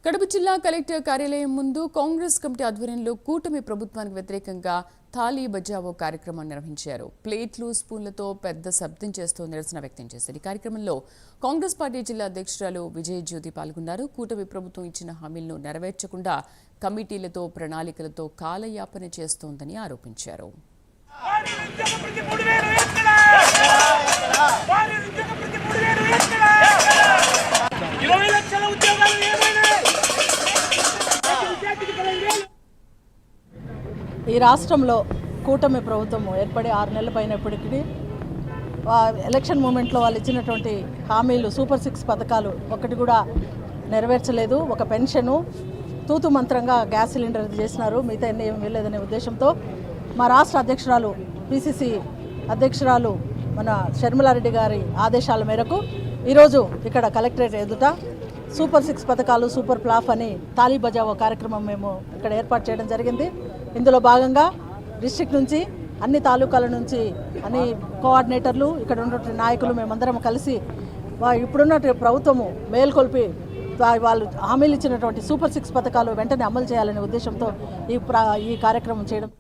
కడప జిల్లా కలెక్టర్ కార్యాలయం ముందు కాంగ్రెస్ కమిటీ ఆధ్వర్యంలో కూటమి ప్రభుత్వానికి వ్యతిరేకంగా థాలీ బజావో కార్యక్రమం నిర్వహించారు. ప్లేట్లు, స్పూన్లతో పెద్ద శబ్దం చేస్తూ నిరసన వ్యక్తం చేశారు. ఈ కార్యక్రమంలో కాంగ్రెస్ పార్టీ జిల్లా అధ్యక్షురాలు విజయజ్యోతి పాల్గొన్నారు. కూటమి ప్రభుత్వం ఇచ్చిన హామీలను నెరవేర్చకుండా కమిటీలతో, ప్రణాళికలతో కాలయాపన చేస్తోందని ఆరోపించారు. ఈ రాష్ట్రంలో కూటమి ప్రభుత్వం ఏర్పడి 6 నెలల పైనప్పటికీ ఎలక్షన్ మూమెంట్లో వాళ్ళు ఇచ్చినటువంటి హామీలు సూపర్ 6 పథకాలు ఒకటి కూడా నెరవేర్చలేదు. ఒక పెన్షను తూతు మంత్రంగా గ్యాస్ సిలిండర్ చేసినారు, మిగతా ఏం వెళ్ళలేదనే ఉద్దేశంతో మా రాష్ట్ర అధ్యక్షురాలు పిసిసి అధ్యక్షురాలు మన షర్మిలారెడ్డి గారి ఆదేశాల మేరకు ఈరోజు ఇక్కడ కలెక్టరేట్ ఎదుట సూపర్ 6 పథకాలు సూపర్ ప్లాఫ్ అని తాలీ బజావో కార్యక్రమం మేము ఇక్కడ ఏర్పాటు చేయడం జరిగింది. ఇందులో భాగంగా డిస్ట్రిక్ట్ నుంచి అన్ని తాలూకాల నుంచి అన్ని కోఆర్డినేటర్లు ఇక్కడ ఉన్నటువంటి నాయకులు మేమందరం కలిసి ఇప్పుడున్న ప్రభుత్వము మేల్కొల్పి వాళ్ళు హామీలు ఇచ్చినటువంటి సూపర్ 6 పథకాలు వెంటనే అమలు చేయాలనే ఉద్దేశంతో ఈ కార్యక్రమం చేయడం